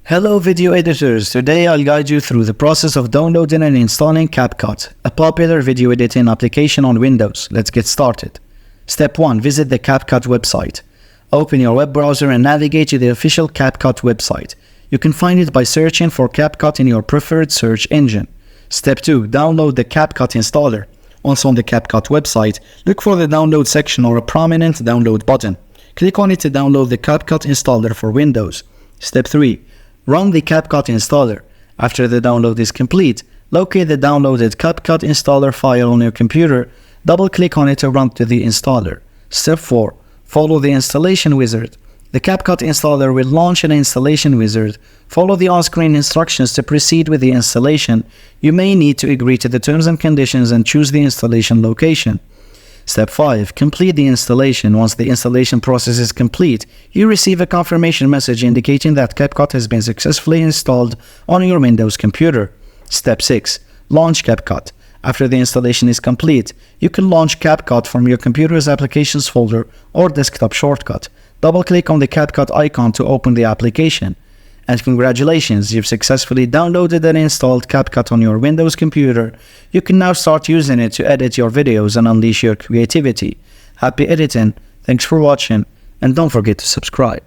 Hello video editors, today I'll guide you through the process of downloading and installing CapCut, a popular video editing application on Windows. Let's get started. Step 1. Visit the CapCut website. Open your web browser and navigate to the official CapCut website. You can find it by searching for CapCut in your preferred search engine. Step 2. Download the CapCut installer. Also on the CapCut website, look for the download section or a prominent download button. Click on it to download the CapCut installer for Windows. Step 3. Run the CapCut installer. After the download is complete, locate the downloaded CapCut installer file on your computer, double-click on it to run to the installer. Step 4. Follow the installation wizard. The CapCut installer will launch an installation wizard. Follow the on-screen instructions to proceed with the installation. You may need to agree to the terms and conditions and choose the installation location. Step 5. Complete the installation. Once the installation process is complete, you receive a confirmation message indicating that CapCut has been successfully installed on your Windows computer. Step 6. Launch CapCut. After the installation is complete, you can launch CapCut from your computer's applications folder or desktop shortcut. Double-click on the CapCut icon to open the application. And congratulations, you've successfully downloaded and installed CapCut on your Windows computer. You can now start using it to edit your videos and unleash your creativity. Happy editing, thanks for watching, and don't forget to subscribe.